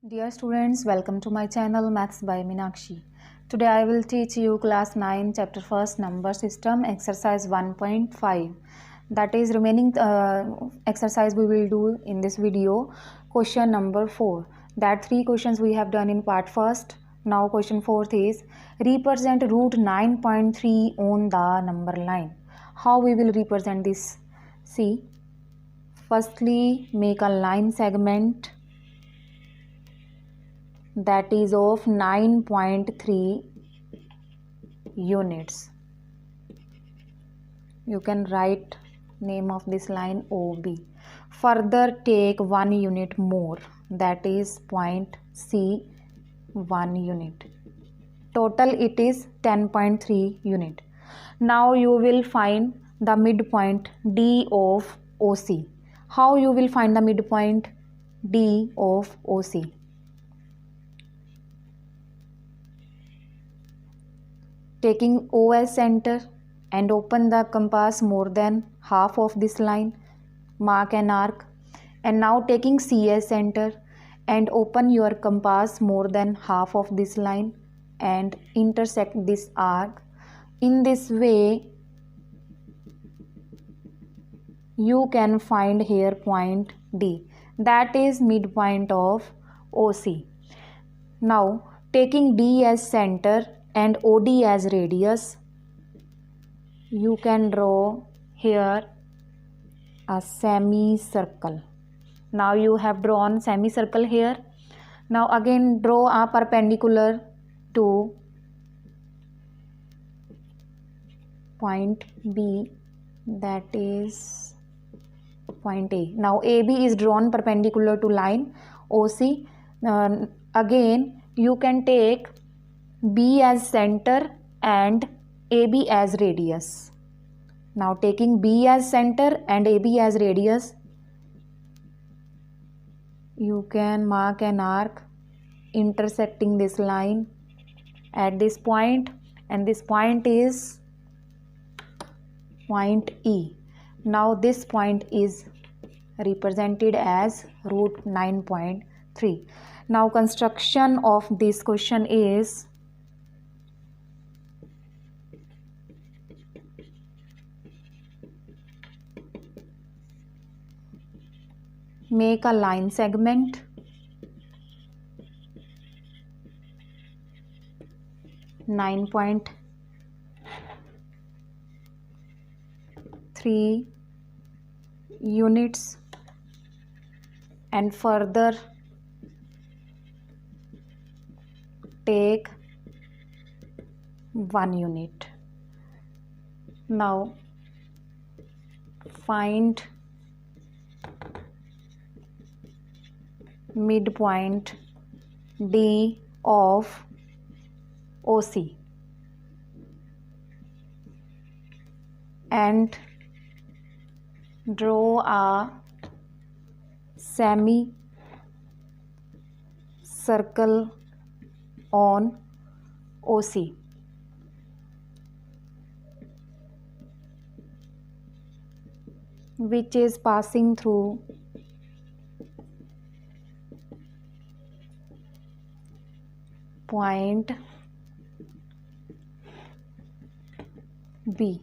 Dear students, welcome to my channel Maths by Meenakshi. Today I will teach you class 9 chapter 1st number system exercise 1.5. That is remaining exercise we will do in this video. Question number 4. That 3 questions we have done in part 1st. Now question 4th is represent root 9.3 on the number line. How we will represent this? See, firstly make a line segment that is of 9.3 units. You can write name of this line OB. Further take 1 unit more, that is point C 1 unit. Total it is 10.3 unit. Now you will find the midpoint D of OC. How you will find the midpoint D of OC? Taking O as center and open the compass more than half of this line, mark an arc. And now taking C as center and open your compass more than half of this line and intersect this arc. In this way you can find here point D, that is midpoint of OC. Now taking D as center and OD as radius, you can draw here a semicircle. Now you have drawn semicircle here. Now again draw a perpendicular to point B, that is point A. Now AB is drawn perpendicular to line OC. Again you can take B as center and AB as radius. Now taking B as center and AB as radius, you can mark an arc intersecting this line at this point, and this point is point E. Now this point is represented as root 9.3. Now construction of this question is make a line segment (9.3) units and further take 1 unit. Now find midpoint D of OC and draw a semicircle on OC. Which is passing through point B.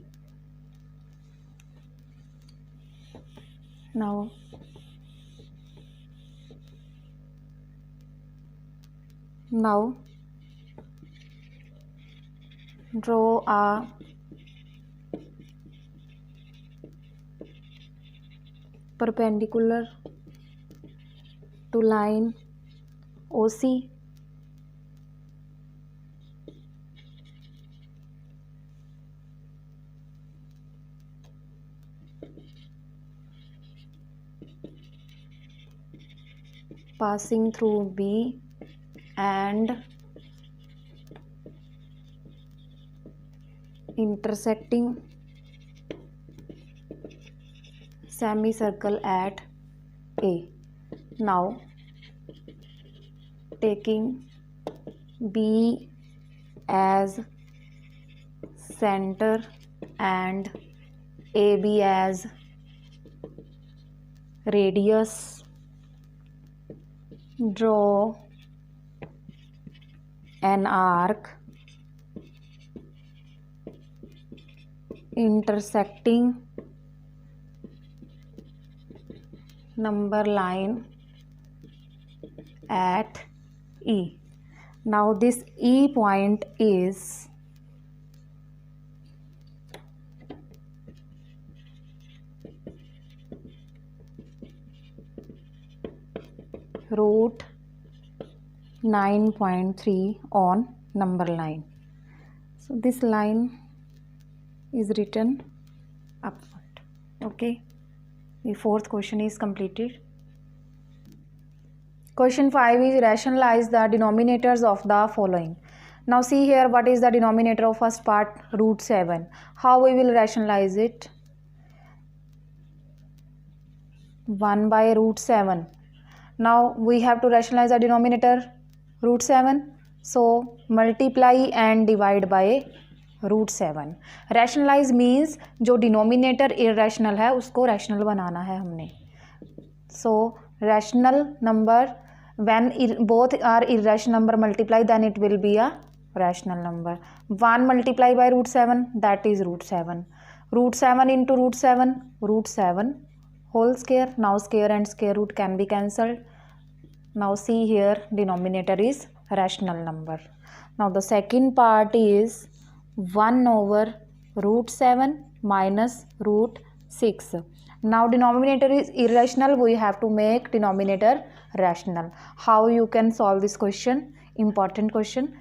Now draw a perpendicular to line OC passing through B and intersecting semicircle at A. Now taking B as center and AB as radius, draw an arc intersecting number line at E. Now this E point is root 9.3 on number line. So this line is written upward. Okay, the fourth question is completed. Question 5 is rationalize the denominators of the following. Now see here, what is the denominator of first part? Root 7. How we will rationalize it? 1 by root 7. Now we have to rationalize the denominator root 7. So multiply and divide by root 7. Rationalize means जो denominator irrational है उसको rational बनाना है हमने. So rational number, when both are irrational number multiply, then it will be a rational number. 1 multiply by root 7, that is root 7. Root 7 into root 7, root 7 whole square. Now square and square root can be cancelled. Now see here, denominator is rational number. Now the second part is 1 over root 7 minus root 6. Now denominator is irrational, we have to make denominator rational. How you can solve this question? Important question.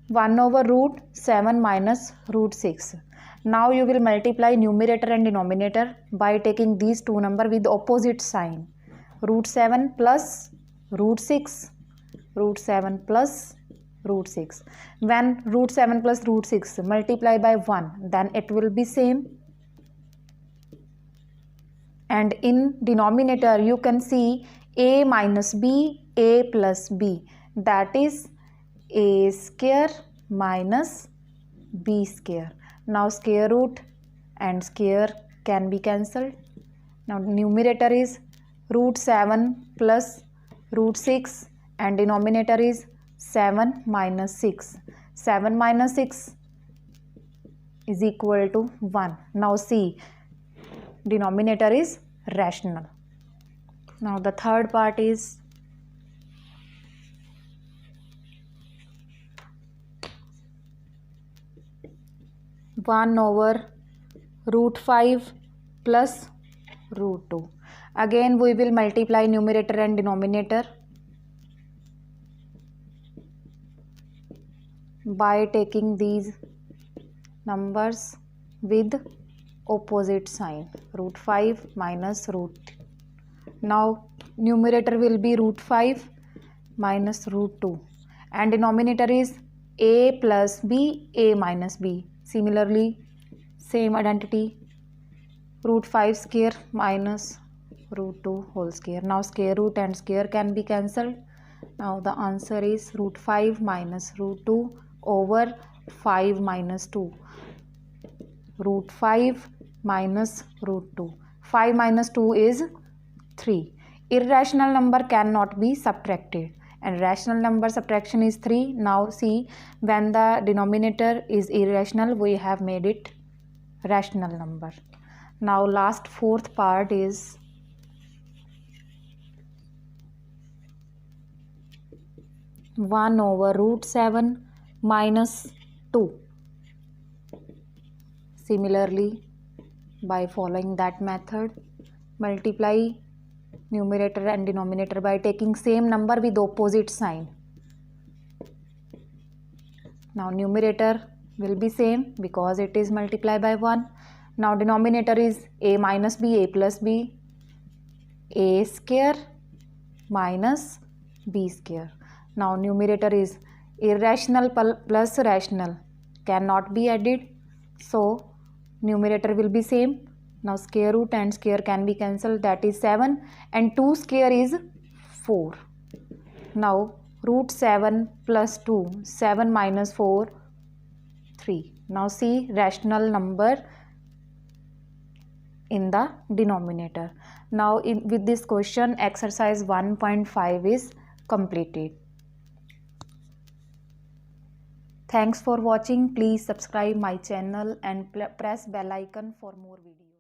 1 over root 7 minus root 6. Now you will multiply numerator and denominator by taking these two numbers with opposite sign. Root 7 plus root 6, root 7 plus root 6. When root 7 plus root 6 multiply by 1, then it will be same. And in denominator you can see a minus b, a plus b, that is a square minus b square. Now square root and square can be cancelled. Now numerator is root 7 plus root 6 and denominator is 7 minus 6. 7 minus 6 is equal to 1. Now see, denominator is rational. Now the third part is one over root 5 plus root 2. Again we will multiply numerator and denominator by taking these numbers with opposite sign. Root 5 minus root. Now numerator will be root 5 minus root 2 and denominator is a plus b, a minus b. Similarly, same identity, root 5 square minus root 2 whole square. Now square root and square can be cancelled. Now the answer is root 5 minus root 2 over 5 minus 2. Root 5 minus root 2. 5 minus 2 is 3. Irrational number cannot be subtracted and rational number subtraction is 3. Now see, when the denominator is irrational, we have made it rational number. Now last fourth part is one over root 7 minus 2. Similarly, by following that method, multiply numerator and denominator by taking same number with opposite sign. Now numerator will be same because it is multiplied by 1. Now denominator is a minus b, a plus b, a square minus b square. Now numerator is irrational plus rational cannot be added, so numerator will be same. Now square root and square can be cancelled, that is 7 and 2 square is 4. Now root 7 plus 2, 7 minus 4, 3. Now see, rational number in the denominator. Now with this question, exercise 1.5 is completed. Thanks for watching. Please subscribe my channel and press bell icon for more videos.